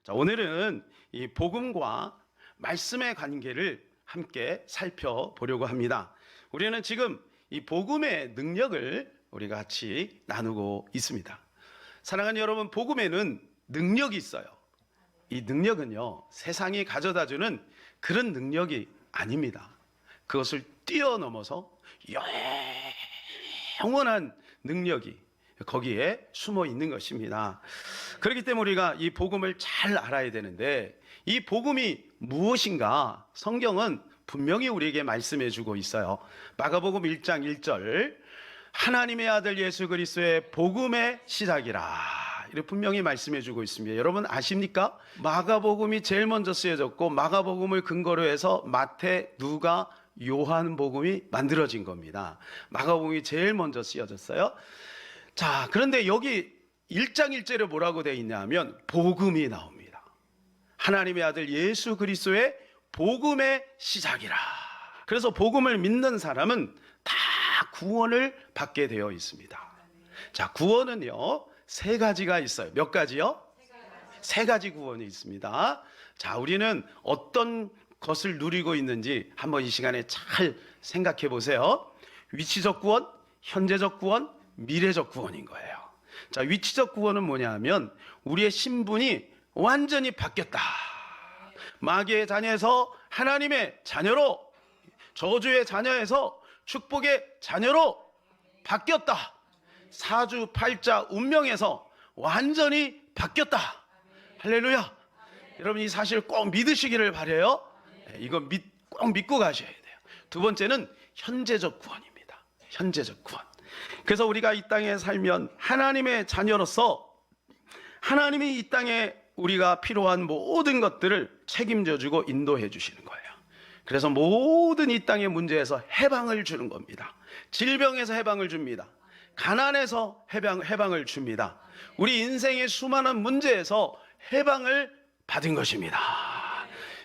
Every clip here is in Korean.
자, 오늘은 이 복음과 말씀의 관계를 함께 살펴보려고 합니다. 우리는 지금 이 복음의 능력을 우리가 같이 나누고 있습니다. 사랑하는 여러분, 복음에는 능력이 있어요. 이 능력은요, 세상이 가져다주는 그런 능력이 아닙니다. 그것을 뛰어넘어서 영원한 능력이 거기에 숨어 있는 것입니다. 그렇기 때문에 우리가 이 복음을 잘 알아야 되는데, 이 복음이 무엇인가 성경은 분명히 우리에게 말씀해 주고 있어요. 마가복음 1장 1절, 하나님의 아들 예수 그리스도의 복음의 시작이라, 이렇게 분명히 말씀해 주고 있습니다. 여러분 아십니까? 마가복음이 제일 먼저 쓰여졌고, 마가복음을 근거로 해서 마태, 누가, 요한복음이 만들어진 겁니다. 마가복음이 제일 먼저 쓰여졌어요. 자, 그런데 여기 1장 1절에 뭐라고 되어 있냐면 복음이 나옵니다. 하나님의 아들 예수 그리스도의 복음의 시작이라. 그래서 복음을 믿는 사람은 다 구원을 받게 되어 있습니다. 자, 구원은요 세 가지가 있어요. 몇 가지요? 세 가지 구원이 있습니다. 자, 우리는 어떤 것을 누리고 있는지 한번 이 시간에 잘 생각해 보세요. 위치적 구원, 현재적 구원, 미래적 구원인 거예요. 자, 위치적 구원은 뭐냐 하면 우리의 신분이 완전히 바뀌었다. 마귀의 자녀에서 하나님의 자녀로, 저주의 자녀에서 축복의 자녀로 바뀌었다. 사주팔자 운명에서 완전히 바뀌었다. 할렐루야. 여러분 이 사실 꼭 믿으시기를 바라요. 이거 꼭 믿고 가셔야 돼요. 두 번째는 현재적 구원입니다. 현재적 구원. 그래서 우리가 이 땅에 살면 하나님의 자녀로서 하나님이 이 땅에 우리가 필요한 모든 것들을 책임져 주고 인도해 주시는 거예요. 그래서 모든 이 땅의 문제에서 해방을 주는 겁니다. 질병에서 해방을 줍니다. 가난에서 해방을 줍니다. 우리 인생의 수많은 문제에서 해방을 받은 것입니다.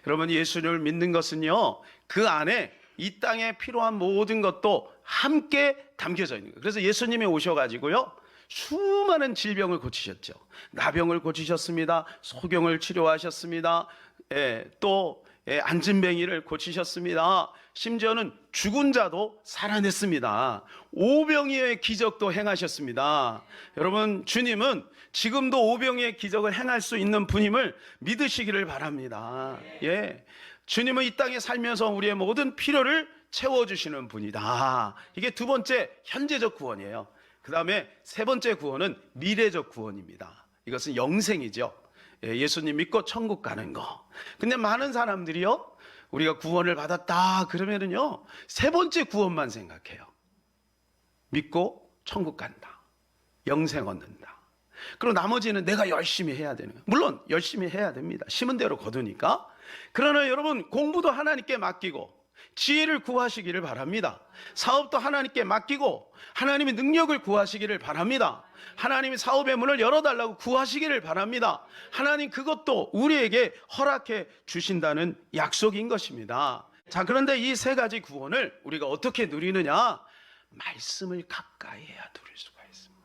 여러분 예수님을 믿는 것은요, 그 안에 이 땅에 필요한 모든 것도 함께 담겨져 있는 거예요. 그래서 예수님이 오셔가지고요, 수많은 질병을 고치셨죠. 나병을 고치셨습니다. 소경을 치료하셨습니다. 또 안진뱅이를 고치셨습니다. 심지어는 죽은 자도 살아냈습니다. 오병이어의 기적도 행하셨습니다. 여러분 주님은 지금도 오병이어의 기적을 행할 수 있는 분임을 믿으시기를 바랍니다. 주님은 이 땅에 살면서 우리의 모든 필요를 채워주시는 분이다. 이게 두 번째 현재적 구원이에요. 그 다음에 세 번째 구원은 미래적 구원입니다. 이것은 영생이죠. 예수님 믿고 천국 가는 거. 근데 많은 사람들이요, 우리가 구원을 받았다 그러면은요, 세 번째 구원만 생각해요. 믿고 천국 간다, 영생 얻는다. 그리고 나머지는 내가 열심히 해야 되는 거예요. 물론 열심히 해야 됩니다. 심은 대로 거두니까. 그러나 여러분 공부도 하나님께 맡기고 지혜를 구하시기를 바랍니다. 사업도 하나님께 맡기고 하나님의 능력을 구하시기를 바랍니다. 하나님이 사업의 문을 열어달라고 구하시기를 바랍니다. 하나님 그것도 우리에게 허락해 주신다는 약속인 것입니다. 자, 그런데 이 세 가지 구원을 우리가 어떻게 누리느냐? 말씀을 가까이 해야 누릴 수가 있습니다.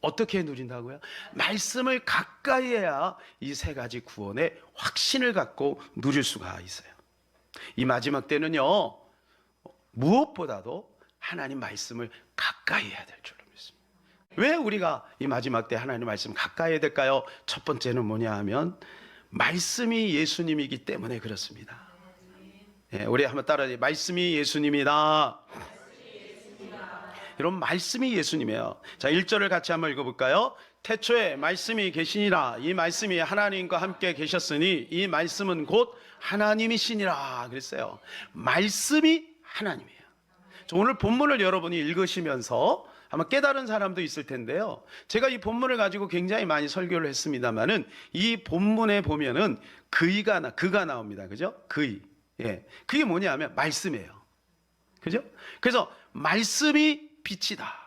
어떻게 누린다고요? 말씀을 가까이 해야 이 세 가지 구원의 확신을 갖고 누릴 수가 있어요. 이 마지막 때는요, 무엇보다도 하나님 말씀을 가까이 해야 될 줄로 믿습니다. 왜 우리가 이 마지막 때 하나님 말씀 가까이 해야 될까요? 첫 번째는 뭐냐 하면 말씀이 예수님이기 때문에 그렇습니다. 우리 한번 따라해요. 말씀이 예수님이다. 여러분 말씀이 예수님이에요. 자, 1절을 같이 한번 읽어볼까요? 태초에 말씀이 계시니라. 이 말씀이 하나님과 함께 계셨으니 이 말씀은 곧 하나님이시니라 그랬어요. 말씀이 하나님이에요. 오늘 본문을 여러분이 읽으시면서 아마 깨달은 사람도 있을 텐데요, 제가 이 본문을 가지고 굉장히 많이 설교를 했습니다만은 이 본문에 보면은 그가 나옵니다. 그죠? 그게 뭐냐 하면 말씀이에요. 그죠? 그래서 말씀이 빛이다.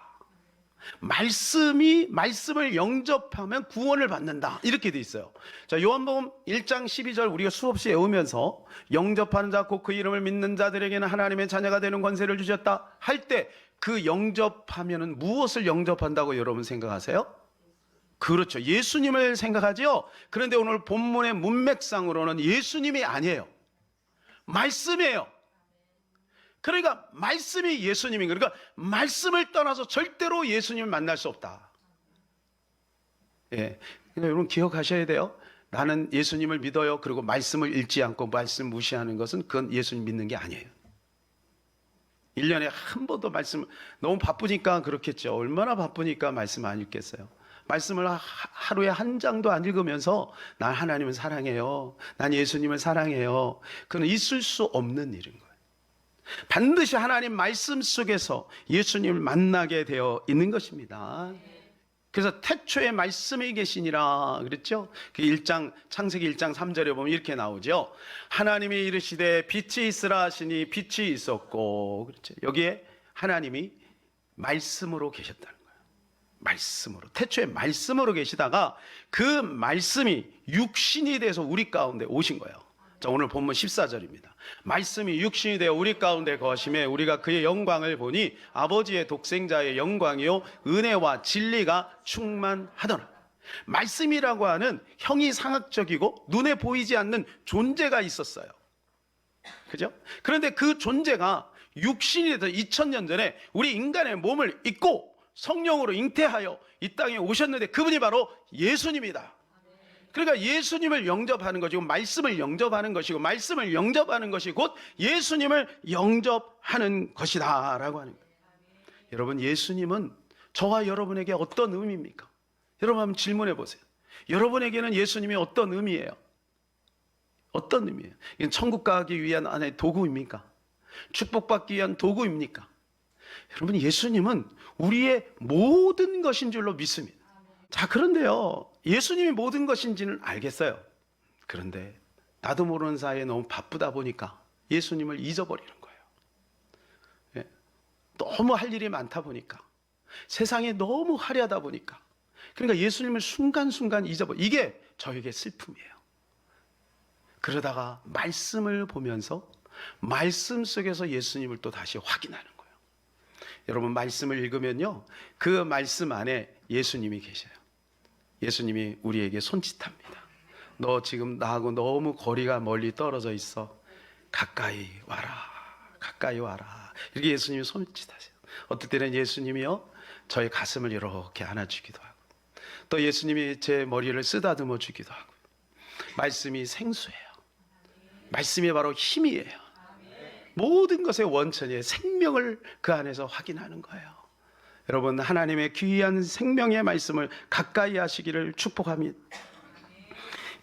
말씀을 영접하면 구원을 받는다. 이렇게 돼 있어요. 자, 요한복음 1장 12절 우리가 수없이 외우면서 영접하는 자 곧 그 이름을 믿는 자들에게는 하나님의 자녀가 되는 권세를 주셨다 할 때 그 영접하면은 무엇을 영접한다고 여러분 생각하세요? 그렇죠. 예수님을 생각하지요. 그런데 오늘 본문의 문맥상으로는 예수님이 아니에요. 말씀이에요. 그러니까 말씀이 예수님인 거예요. 그러니까 말씀을 떠나서 절대로 예수님을 만날 수 없다. 예. 그러니까 여러분 기억하셔야 돼요. 나는 예수님을 믿어요. 그리고 말씀을 읽지 않고 말씀 무시하는 것은 그건 예수님 믿는 게 아니에요. 1년에 한 번도 말씀, 너무 바쁘니까 그렇겠죠. 얼마나 바쁘니까 말씀 안 읽겠어요. 말씀을 하루에 한 장도 안 읽으면서 난 하나님을 사랑해요. 난 예수님을 사랑해요. 그건 있을 수 없는 일인 거예요. 반드시 하나님 말씀 속에서 예수님을 만나게 되어 있는 것입니다. 그래서 태초에 말씀이 계시니라 그랬죠. 그 1장 창세기 1장 3절에 보면 이렇게 나오죠. 하나님이 이르시되 빛이 있으라 하시니 빛이 있었고, 그렇죠. 여기에 하나님이 말씀으로 계셨다는 거예요. 말씀으로, 태초에 말씀으로 계시다가 그 말씀이 육신이 돼서 우리 가운데 오신 거예요. 자, 오늘 본문 14절입니다. 말씀이 육신이 되어 우리 가운데 거하심에 우리가 그의 영광을 보니 아버지의 독생자의 영광이요 은혜와 진리가 충만하더라. 말씀이라고 하는 형이상학적이고 눈에 보이지 않는 존재가 있었어요. 그죠? 그런데 그 존재가 육신이 돼서 2000년 전에 우리 인간의 몸을 입고 성령으로 잉태하여 이 땅에 오셨는데 그분이 바로 예수님이다. 그러니까 예수님을 영접하는 것이고 말씀을 영접하는 것이고 말씀을 영접하는 것이 곧 예수님을 영접하는 것이다 라고 하는 거예요. 여러분, 예수님은 저와 여러분에게 어떤 의미입니까? 여러분 한번 질문해 보세요. 여러분에게는 예수님이 어떤 의미예요? 어떤 의미예요? 이건 천국 가기 위한 하나의 도구입니까? 축복받기 위한 도구입니까? 여러분, 예수님은 우리의 모든 것인 줄로 믿습니다. 자, 그런데요, 예수님이 모든 것인지는 알겠어요. 그런데 나도 모르는 사이에 너무 바쁘다 보니까 예수님을 잊어버리는 거예요. 예. 너무 할 일이 많다 보니까, 세상에 너무 화려하다 보니까, 그러니까 예수님을 순간순간 잊어버려. 이게 저에게 슬픔이에요. 그러다가 말씀을 보면서 말씀 속에서 예수님을 또 다시 확인하는 거예요. 여러분, 말씀을 읽으면요, 그 말씀 안에 예수님이 계셔요. 예수님이 우리에게 손짓합니다. 너 지금 나하고 너무 거리가 멀리 떨어져 있어. 가까이 와라. 가까이 와라. 이렇게 예수님이 손짓하세요. 어떨 때는 예수님이요, 저의 가슴을 이렇게 안아주기도 하고, 또 예수님이 제 머리를 쓰다듬어 주기도 하고. 말씀이 생수예요. 말씀이 바로 힘이에요. 모든 것의 원천의 생명을 그 안에서 확인하는 거예요. 여러분, 하나님의 귀한 생명의 말씀을 가까이 하시기를 축복합니다.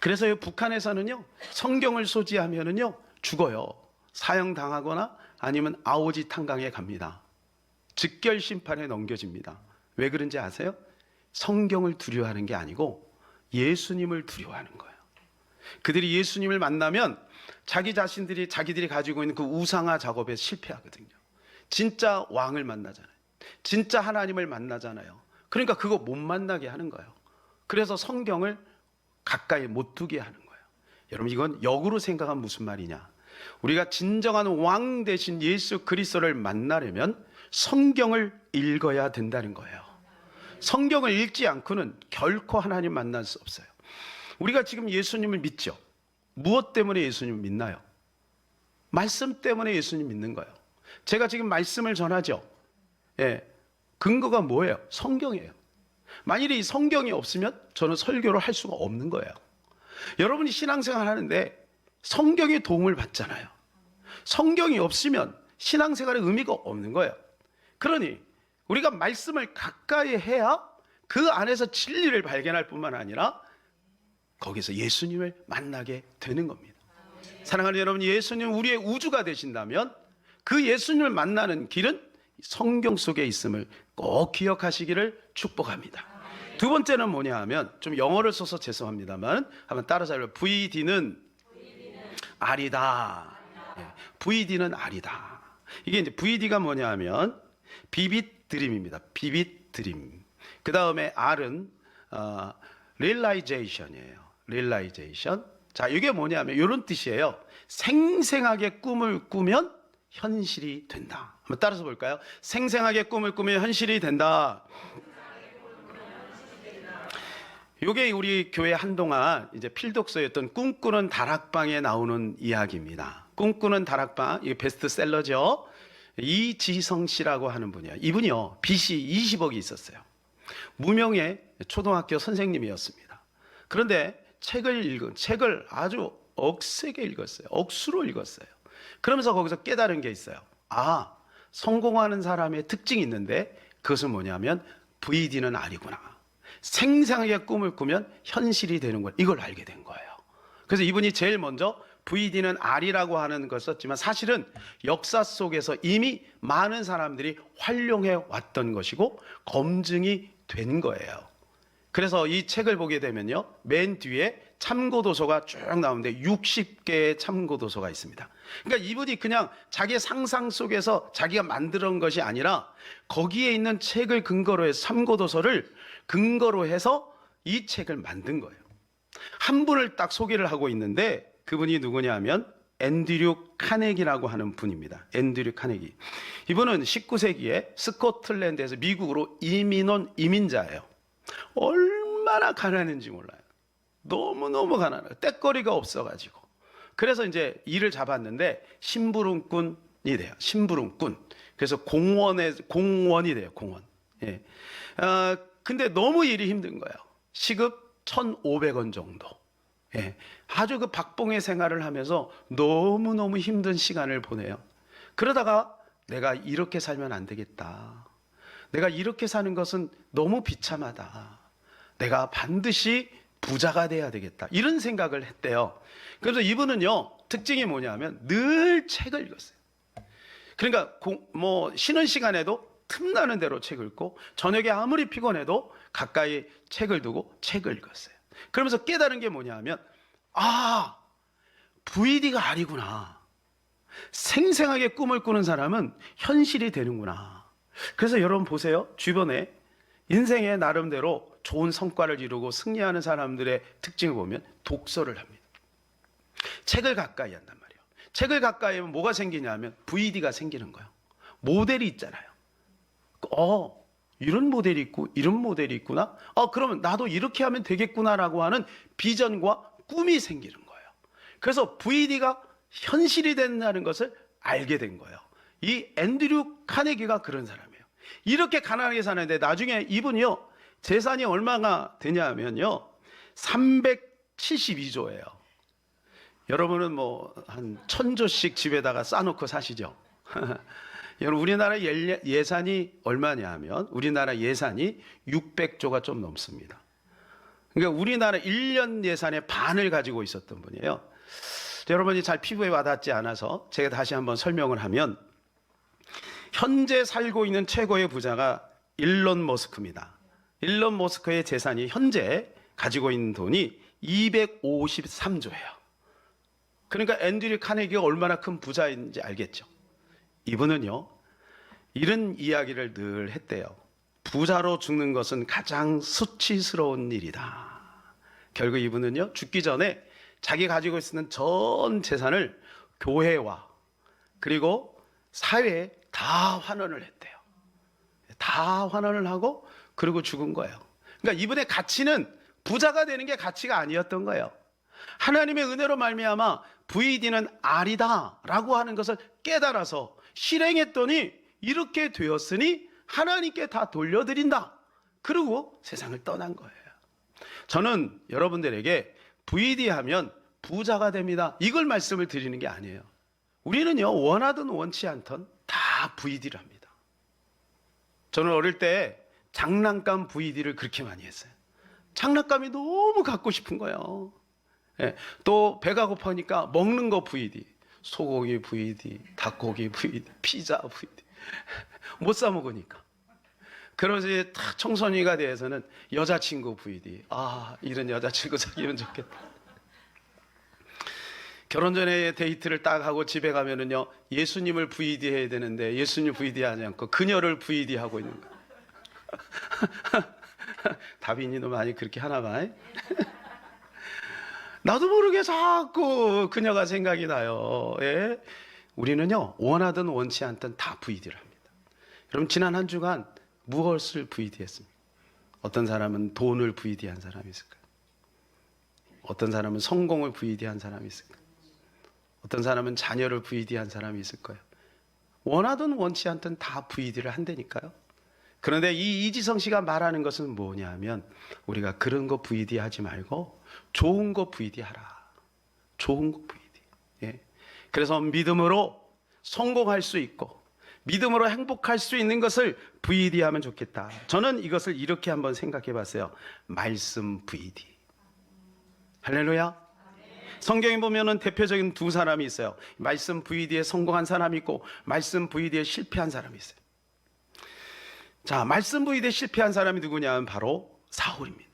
그래서 북한에서는요, 성경을 소지하면은요 죽어요. 사형당하거나 아니면 아오지 탄광에 갑니다. 즉결 심판에 넘겨집니다. 왜 그런지 아세요? 성경을 두려워하는 게 아니고 예수님을 두려워하는 거예요. 그들이 예수님을 만나면 자기 자신들이 자기들이 가지고 있는 그 우상화 작업에 실패하거든요. 진짜 왕을 만나잖아요. 진짜 하나님을 만나잖아요. 그러니까 그거 못 만나게 하는 거예요. 그래서 성경을 가까이 못 두게 하는 거예요. 여러분, 이건 역으로 생각하면 무슨 말이냐? 우리가 진정한 왕 대신 예수 그리스도를 만나려면 성경을 읽어야 된다는 거예요. 성경을 읽지 않고는 결코 하나님 만날 수 없어요. 우리가 지금 예수님을 믿죠. 무엇 때문에 예수님을 믿나요? 말씀 때문에 예수님 믿는 거예요. 제가 지금 말씀을 전하죠. 예, 근거가 뭐예요? 성경이에요. 만일에 이 성경이 없으면 저는 설교를 할 수가 없는 거예요. 여러분이 신앙생활 하는데 성경의 도움을 받잖아요. 성경이 없으면 신앙생활의 의미가 없는 거예요. 그러니 우리가 말씀을 가까이 해야 그 안에서 진리를 발견할 뿐만 아니라 거기서 예수님을 만나게 되는 겁니다. 사랑하는 여러분, 예수님 우리의 우주가 되신다면 그 예수님을 만나는 길은 성경 속에 있음을 꼭 기억하시기를 축복합니다. 두 번째는 뭐냐 하면, 좀 영어를 써서 죄송합니다만 한번 따라서 해볼까요? VD는 R이다. VD는 R이다. 이게 이제 VD가 뭐냐 하면 비빗 드림입니다. 비빗 드림. 그 다음에 R은 realization이에요. realization. 자, 이게 뭐냐 하면 이런 뜻이에요. 생생하게 꿈을 꾸면 현실이 된다. 한번 따라서 볼까요? 생생하게 꿈을 꾸면 현실이 된다. 요게 우리 교회 한동안 이제 필독서였던 꿈꾸는 다락방에 나오는 이야기입니다. 꿈꾸는 다락방, 이게 베스트셀러죠. 이지성 씨라고 하는 분이요. 이분이요, 빚이 20억이 있었어요. 무명의 초등학교 선생님이었습니다. 그런데 책을 아주 억세게 읽었어요. 억수로 읽었어요. 그러면서 거기서 깨달은 게 있어요. 아, 성공하는 사람의 특징이 있는데 그것은 뭐냐면 VD는 R이구나. 생생하게 꿈을 꾸면 현실이 되는구나. 이걸 알게 된 거예요. 그래서 이분이 제일 먼저 VD는 R이라고 하는 걸 썼지만 사실은 역사 속에서 이미 많은 사람들이 활용해 왔던 것이고 검증이 된 거예요. 그래서 이 책을 보게 되면요, 맨 뒤에 참고도서가 쭉 나오는데 60개의 참고도서가 있습니다. 그러니까 이분이 그냥 자기 상상 속에서 자기가 만드는 것이 아니라 거기에 있는 책을 근거로 해서 참고도서를 근거로 해서 이 책을 만든 거예요. 한 분을 딱 소개를 하고 있는데 그분이 누구냐 하면 앤드류 카네기라고 하는 분입니다. 앤드류 카네기. 이분은 19세기에 스코틀랜드에서 미국으로 이민 온 이민자예요. 얼마나 가난한지 몰라요. 너무너무 가난해요. 떼거리가 없어가지고. 그래서 이제 일을 잡았는데 심부름꾼이 돼요. 심부름꾼. 그래서 공원이 돼요. 공원. 예. 근데 너무 일이 힘든 거예요. 시급 1,500원 정도. 예. 아주 그 박봉의 생활을 하면서 너무너무 힘든 시간을 보내요. 그러다가 내가 이렇게 살면 안 되겠다. 내가 이렇게 사는 것은 너무 비참하다. 내가 반드시 부자가 돼야 되겠다. 이런 생각을 했대요. 그래서 이분은요, 특징이 뭐냐면 늘 책을 읽었어요. 그러니까 쉬는 시간에도 틈나는 대로 책을 읽고 저녁에 아무리 피곤해도 가까이 책을 두고 책을 읽었어요. 그러면서 깨달은 게 뭐냐면 VD가 R이구나. 생생하게 꿈을 꾸는 사람은 현실이 되는구나. 그래서 여러분 보세요. 주변에 인생의 나름대로 좋은 성과를 이루고 승리하는 사람들의 특징을 보면 독서를 합니다. 책을 가까이 한단 말이에요. 책을 가까이 하면 뭐가 생기냐면 VD가 생기는 거예요. 모델이 있잖아요. 이런 모델이 있고 이런 모델이 있구나. 그러면 나도 이렇게 하면 되겠구나라고 하는 비전과 꿈이 생기는 거예요. 그래서 VD가 현실이 된다는 것을 알게 된 거예요. 이 앤드류 카네기가 그런 사람이에요. 이렇게 가난하게 사는데 나중에 이분이요, 재산이 얼마나 되냐면요, 372조예요. 여러분은 한 1,000조씩 집에다가 쌓아놓고 사시죠. 여러분, 우리나라 예산이 얼마냐 하면 우리나라 예산이 600조가 좀 넘습니다. 그러니까 우리나라 1년 예산의 반을 가지고 있었던 분이에요. 여러분이 잘 피부에 와닿지 않아서 제가 다시 한번 설명을 하면, 현재 살고 있는 최고의 부자가 일론 머스크입니다. 일론 머스크의 재산이 현재 가지고 있는 돈이 253조예요. 그러니까 앤드류 카네기가 얼마나 큰 부자인지 알겠죠. 이분은요, 이런 이야기를 늘 했대요. 부자로 죽는 것은 가장 수치스러운 일이다. 결국 이분은요, 죽기 전에 자기 가지고 있는 전 재산을 교회와 그리고 사회에 다 환원을 했대요. 다 환원을 하고 그리고 죽은 거예요. 그러니까 이분의 가치는 부자가 되는 게 가치가 아니었던 거예요. 하나님의 은혜로 말미암아 VD는 R이다 라고 하는 것을 깨달아서 실행했더니 이렇게 되었으니 하나님께 다 돌려드린다. 그리고 세상을 떠난 거예요. 저는 여러분들에게 VD 하면 부자가 됩니다, 이걸 말씀을 드리는 게 아니에요. 우리는요, 원하든 원치 않든 다 VD를 합니다. 저는 어릴 때 장난감 VD를 그렇게 많이 했어요. 장난감이 너무 갖고 싶은 거예요. 예, 또 배가 고파니까 먹는 거 VD, 소고기 VD, 닭고기 VD, 피자 VD. 못 사 먹으니까. 그러면서 이제 딱 청소년이가 돼서는 여자친구 VD. 이런 여자친구 사귀면 좋겠다. 결혼 전에 데이트를 딱 하고 집에 가면은요, 예수님을 VD 해야 되는데 예수님 VD 하지 않고 그녀를 VD 하고 있는 거야. 다빈이도 많이 그렇게 하나 봐. 나도 모르게 자꾸 그녀가 생각이 나요. 예? 우리는요, 원하든 원치 않든 다 VD를 합니다. 여러분, 지난 한 주간 무엇을 VD 했습니까? 어떤 사람은 돈을 VD한 사람이 있을까요? 어떤 사람은 성공을 VD한 사람이 있을까요? 어떤 사람은 자녀를 VD한 사람이 있을 거예요. 원하든 원치 않든 다 VD를 한다니까요. 그런데 이 이지성 씨가 말하는 것은 뭐냐면 우리가 그런 거 VD 하지 말고 좋은 거 VD 하라. 좋은 거 VD. 예. 그래서 믿음으로 성공할 수 있고 믿음으로 행복할 수 있는 것을 VD 하면 좋겠다. 저는 이것을 이렇게 한번 생각해 봤어요. 말씀 VD. 할렐루야. 성경에 보면은 대표적인 두 사람이 있어요. 말씀 VD에 성공한 사람이 있고 말씀 VD에 실패한 사람이 있어요. 자, 말씀 VD에 실패한 사람이 누구냐면 바로 사울입니다.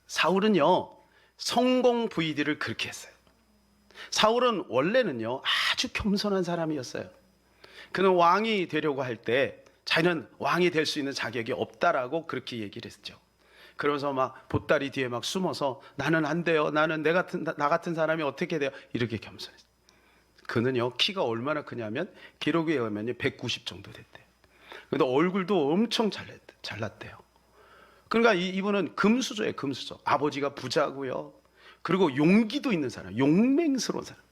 사울은요 성공 VD를 그렇게 했어요. 사울은 원래는요 아주 겸손한 사람이었어요. 그는 왕이 되려고 할 때 자기는 왕이 될 수 있는 자격이 없다라고 그렇게 얘기를 했죠. 그러면서 막 보따리 뒤에 막 숨어서 나는 안 돼요. 나는 나 같은 사람이 어떻게 돼요? 이렇게 겸손했어요. 그는요 키가 얼마나 크냐면 기록에 의하면 190 정도 됐대요. 근데 얼굴도 엄청 잘났대요. 그러니까 이분은 금수저예요. 금수저. 아버지가 부자고요. 그리고 용기도 있는 사람, 용맹스러운 사람.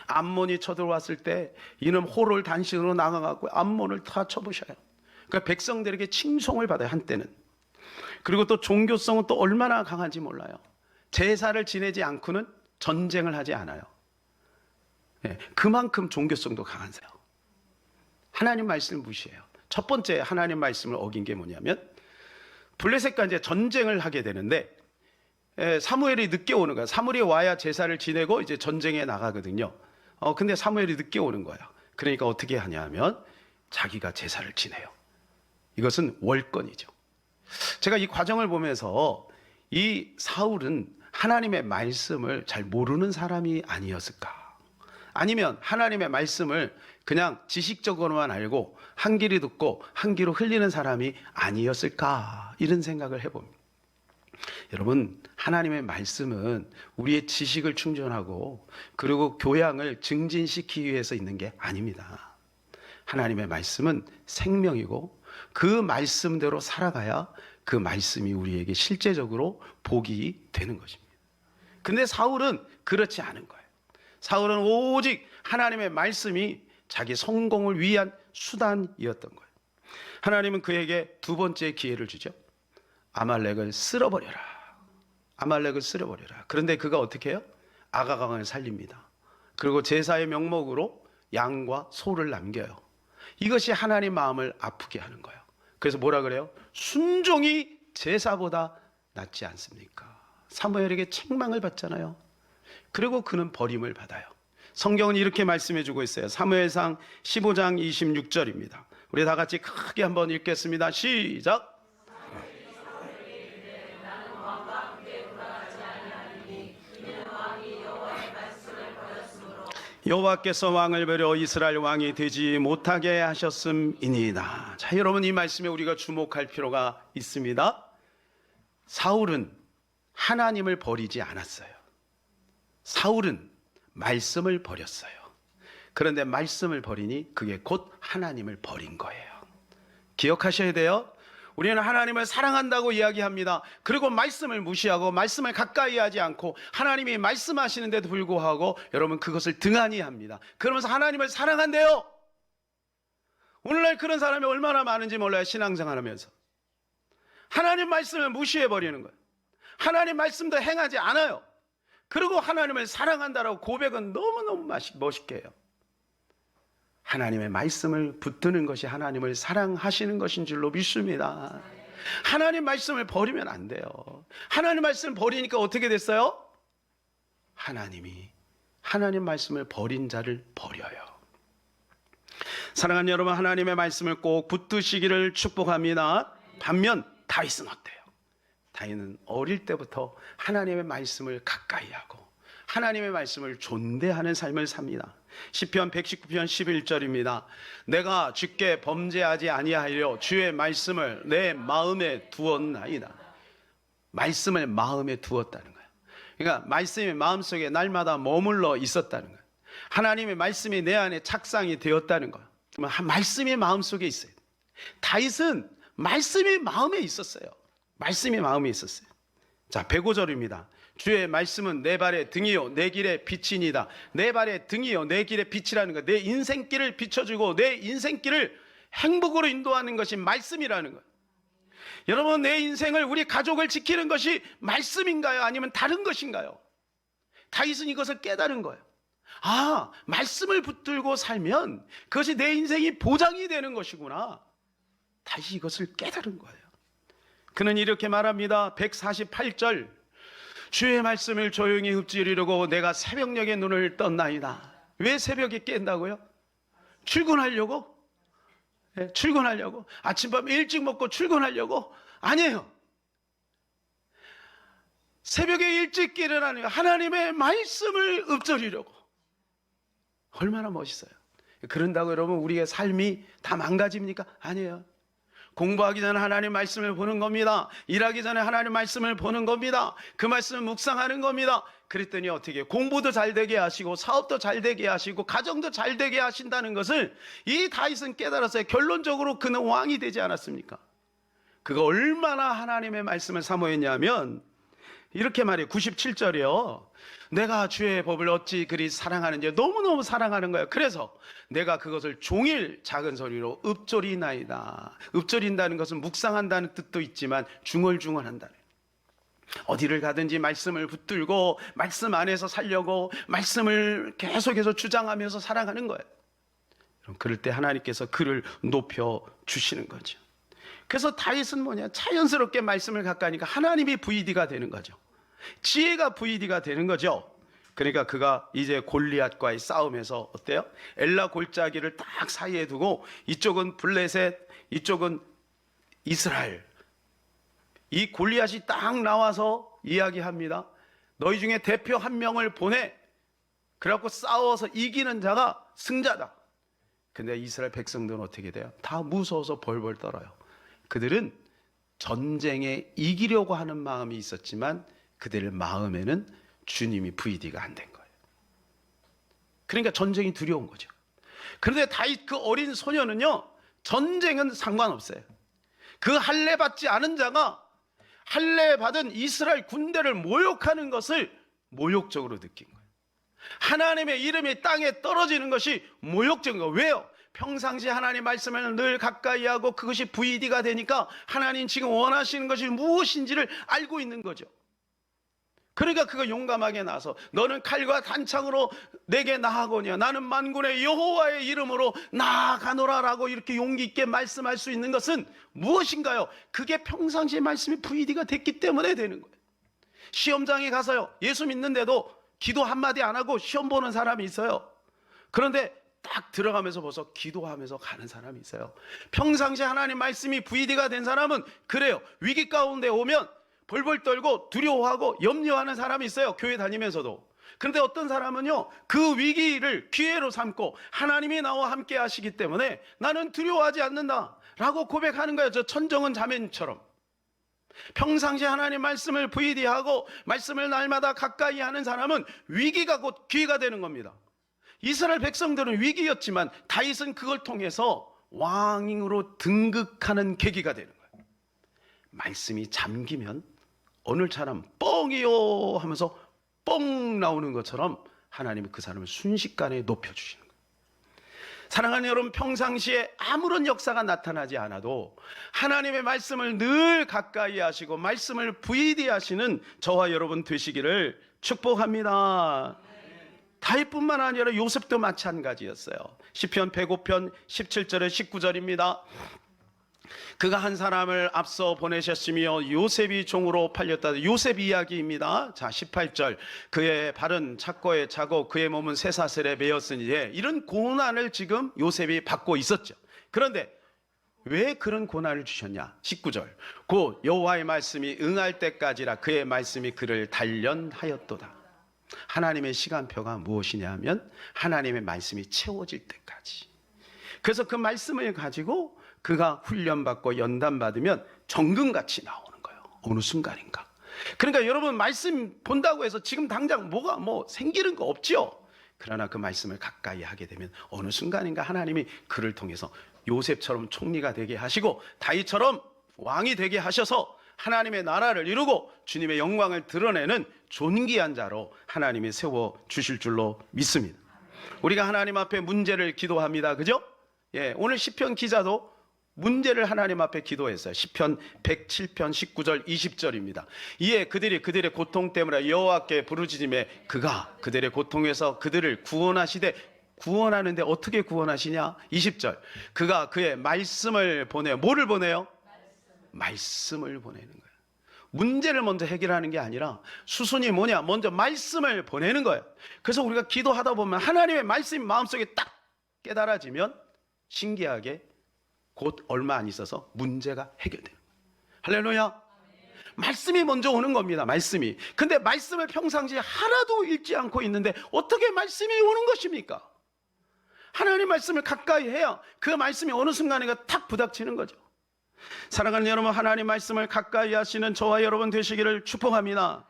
암몬이 쳐들어왔을 때 이놈 호를 단신으로 나가갖고 암몬을 다 쳐부셔요. 그러니까 백성들에게 칭송을 받아요. 한때는. 그리고 또 종교성은 또 얼마나 강한지 몰라요. 제사를 지내지 않고는 전쟁을 하지 않아요. 네, 그만큼 종교성도 강한 사람. 하나님 말씀을 무시해요. 첫 번째 하나님 말씀을 어긴 게 뭐냐면 블레셋과 이제 전쟁을 하게 되는데 사무엘이 늦게 오는 거야. 사무엘이 와야 제사를 지내고 이제 전쟁에 나가거든요. 근데 사무엘이 늦게 오는 거야. 그러니까 어떻게 하냐면 자기가 제사를 지내요. 이것은 월권이죠. 제가 이 과정을 보면서 이 사울은 하나님의 말씀을 잘 모르는 사람이 아니었을까? 아니면 하나님의 말씀을 그냥 지식적으로만 알고 한 귀로 듣고 한 귀로 흘리는 사람이 아니었을까? 이런 생각을 해봅니다. 여러분, 하나님의 말씀은 우리의 지식을 충전하고 그리고 교양을 증진시키기 위해서 있는 게 아닙니다. 하나님의 말씀은 생명이고 그 말씀대로 살아가야 그 말씀이 우리에게 실제적으로 복이 되는 것입니다. 근데 사울은 그렇지 않은 거예요. 사울은 오직 하나님의 말씀이 자기 성공을 위한 수단이었던 거예요. 하나님은 그에게 두 번째 기회를 주죠. 아말렉을 쓸어버려라. 아말렉을 쓸어버려라. 그런데 그가 어떻게 해요? 아가강을 살립니다. 그리고 제사의 명목으로 양과 소를 남겨요. 이것이 하나님 마음을 아프게 하는 거예요. 그래서 뭐라 그래요? 순종이 제사보다 낫지 않습니까? 사무엘에게 책망을 받잖아요. 그리고 그는 버림을 받아요. 성경은 이렇게 말씀해 주고 있어요. 사무엘상 15장 26절입니다. 우리 다 같이 크게 한번 읽겠습니다. 시작. 여호와께서 왕을 버려 이스라엘 왕이 되지 못하게 하셨음이니이다. 자, 여러분, 이 말씀에 우리가 주목할 필요가 있습니다. 사울은 하나님을 버리지 않았어요. 사울은 말씀을 버렸어요. 그런데 말씀을 버리니 그게 곧 하나님을 버린 거예요. 기억하셔야 돼요. 우리는 하나님을 사랑한다고 이야기합니다. 그리고 말씀을 무시하고 말씀을 가까이 하지 않고 하나님이 말씀하시는데도 불구하고 여러분 그것을 등한히 합니다. 그러면서 하나님을 사랑한대요. 오늘날 그런 사람이 얼마나 많은지 몰라요. 신앙생활하면서 하나님 말씀을 무시해버리는 거예요. 하나님 말씀도 행하지 않아요. 그리고 하나님을 사랑한다라고 고백은 너무너무 멋있게 해요. 하나님의 말씀을 붙드는 것이 하나님을 사랑하시는 것인 줄로 믿습니다. 하나님 말씀을 버리면 안 돼요. 하나님 말씀을 버리니까 어떻게 됐어요? 하나님이 하나님 말씀을 버린 자를 버려요. 사랑하는 여러분, 하나님의 말씀을 꼭 붙드시기를 축복합니다. 반면 다윗은 어때요? 다윗은 어릴 때부터 하나님의 말씀을 가까이 하고 하나님의 말씀을 존대하는 삶을 삽니다. 시편 119편 11절입니다. 내가 주께 범죄하지 아니하려 주의 말씀을 내 마음에 두었나이다. 말씀을 마음에 두었다는 거예요. 그러니까 말씀이 마음속에 날마다 머물러 있었다는 거예요. 하나님의 말씀이 내 안에 착상이 되었다는 거예요. 말씀이 마음속에 있어요. 다윗은 말씀이 마음에 있었어요. 말씀이 마음에 있었어요. 자, 105절입니다. 주의 말씀은 내 발의 등이요 내 길의 빛이니이다. 내 발의 등이요 내 길의 빛이라는 것, 내 인생길을 비춰주고 내 인생길을 행복으로 인도하는 것이 말씀이라는 것. 여러분, 내 인생을, 우리 가족을 지키는 것이 말씀인가요? 아니면 다른 것인가요? 다윗은 이것을 깨달은 거예요. 아, 말씀을 붙들고 살면 그것이 내 인생이 보장이 되는 것이구나. 다윗이 이것을 깨달은 거예요. 그는 이렇게 말합니다. 148절, 주의 말씀을 조용히 읊조리려고 내가 새벽녘에 눈을 떴나이다. 왜 새벽에 깬다고요? 출근하려고? 네, 출근하려고? 아침밥 일찍 먹고 출근하려고? 아니에요. 새벽에 일찍 일어나는 하나님의 말씀을 읊조리려고. 얼마나 멋있어요. 그런다고 여러분 우리의 삶이 다 망가집니까? 아니에요. 공부하기 전에 하나님 말씀을 보는 겁니다. 일하기 전에 하나님 말씀을 보는 겁니다. 그 말씀을 묵상하는 겁니다. 그랬더니 어떻게 공부도 잘 되게 하시고 사업도 잘 되게 하시고 가정도 잘 되게 하신다는 것을 이 다윗은 깨달았어요. 결론적으로 그는 왕이 되지 않았습니까? 그가 얼마나 하나님의 말씀을 사모했냐면 이렇게 말해요. 97절이요. 내가 주의 법을 어찌 그리 사랑하는지, 너무너무 사랑하는 거예요. 그래서 내가 그것을 종일 작은 소리로 읊조리나이다. 읊조린다는 것은 묵상한다는 뜻도 있지만 중얼중얼한다는, 어디를 가든지 말씀을 붙들고 말씀 안에서 살려고 말씀을 계속해서 주장하면서 살아가는 거예요. 그럴 때 하나님께서 그를 높여 주시는 거죠. 그래서 다윗은 뭐냐, 자연스럽게 말씀을 가까이 하니까 하나님이 VD가 되는 거죠. 지혜가 VD가 되는 거죠. 그러니까 그가 이제 골리앗과의 싸움에서 어때요? 엘라 골짜기를 딱 사이에 두고 이쪽은 블레셋, 이쪽은 이스라엘. 이 골리앗이 딱 나와서 이야기합니다. 너희 중에 대표 한 명을 보내. 그래갖고 싸워서 이기는 자가 승자다. 근데 이스라엘 백성들은 어떻게 돼요? 다 무서워서 벌벌 떨어요. 그들은 전쟁에 이기려고 하는 마음이 있었지만 그들 마음에는 주님이 VD가 안 된 거예요. 그러니까 전쟁이 두려운 거죠. 그런데 다윗 그 어린 소녀는요, 전쟁은 상관없어요. 그 할례 받지 않은 자가 할례 받은 이스라엘 군대를 모욕하는 것을 모욕적으로 느낀 거예요. 하나님의 이름이 땅에 떨어지는 것이 모욕적인 거예요. 왜요? 평상시 하나님 말씀을 늘 가까이 하고 그것이 VD가 되니까 하나님 지금 원하시는 것이 무엇인지를 알고 있는 거죠. 그러니까 그가 용감하게 나서 너는 칼과 단창으로 내게 나아가거냐, 나는 만군의 여호와의 이름으로 나아가노라라고 이렇게 용기 있게 말씀할 수 있는 것은 무엇인가요? 그게 평상시에 말씀이 VD가 됐기 때문에 되는 거예요. 시험장에 가서요, 예수 믿는데도 기도 한마디 안 하고 시험 보는 사람이 있어요. 그런데 딱 들어가면서 벌써 기도하면서 가는 사람이 있어요. 평상시에 하나님 말씀이 VD가 된 사람은 그래요. 위기 가운데 오면 벌벌 떨고 두려워하고 염려하는 사람이 있어요. 교회 다니면서도. 그런데 어떤 사람은요, 그 위기를 기회로 삼고 하나님이 나와 함께 하시기 때문에 나는 두려워하지 않는다 라고 고백하는 거예요. 저 천정은 자매님처럼. 평상시에 하나님 말씀을 VD하고 말씀을 날마다 가까이 하는 사람은 위기가 곧 기회가 되는 겁니다. 이스라엘 백성들은 위기였지만 다윗은 그걸 통해서 왕으로 등극하는 계기가 되는 거예요. 말씀이 잠기면 오늘처럼 뻥이요 하면서 뻥 나오는 것처럼 하나님은 그 사람을 순식간에 높여주시는 거예요. 사랑하는 여러분, 평상시에 아무런 역사가 나타나지 않아도 하나님의 말씀을 늘 가까이 하시고 말씀을 VD 하시는 저와 여러분 되시기를 축복합니다. 다윗뿐만 아니라 요셉도 마찬가지였어요. 시편 105편 17절에 19절입니다. 그가 한 사람을 앞서 보내셨으며 요셉이 종으로 팔렸다. 요셉 이야기입니다. 자, 18절. 그의 발은 착고에 차고 그의 몸은 쇠사슬에 매였으니, 이런 고난을 지금 요셉이 받고 있었죠. 그런데 왜 그런 고난을 주셨냐? 19절. 곧 여호와의 말씀이 응할 때까지라 그의 말씀이 그를 단련하였도다. 하나님의 시간표가 무엇이냐 하면 하나님의 말씀이 채워질 때까지. 그래서 그 말씀을 가지고 그가 훈련받고 연단받으면 정금같이 나오는 거예요. 어느 순간인가. 그러니까 여러분, 말씀 본다고 해서 지금 당장 뭐가 생기는 거 없죠. 그러나 그 말씀을 가까이 하게 되면 어느 순간인가 하나님이 그를 통해서 요셉처럼 총리가 되게 하시고 다윗처럼 왕이 되게 하셔서 하나님의 나라를 이루고 주님의 영광을 드러내는 존귀한 자로 하나님이 세워 주실 줄로 믿습니다. 우리가 하나님 앞에 문제를 기도합니다. 그죠? 예, 오늘 시편 기자도 문제를 하나님 앞에 기도했어요. 시편 107편 19절 20절입니다. 이에 그들이 그들의 고통 때문에 여호와께 부르짖음에 그가 그들의 고통에서 그들을 구원하시되, 구원하는데 어떻게 구원하시냐? 20절. 그가 그의 말씀을 보내요. 뭐를 보내요? 말씀을 보내는 거예요. 문제를 먼저 해결하는 게 아니라 수순이 뭐냐? 먼저 말씀을 보내는 거예요. 그래서 우리가 기도하다 보면 하나님의 말씀이 마음속에 딱 깨달아지면 신기하게 곧 얼마 안 있어서 문제가 해결돼요. 할렐루야. 말씀이 먼저 오는 겁니다. 말씀이. 근데 말씀을 평상시에 하나도 읽지 않고 있는데 어떻게 말씀이 오는 것입니까? 하나님 말씀을 가까이 해야 그 말씀이 어느 순간인가 탁 부닥치는 거죠. 사랑하는 여러분, 하나님 말씀을 가까이 하시는 저와 여러분 되시기를 축복합니다.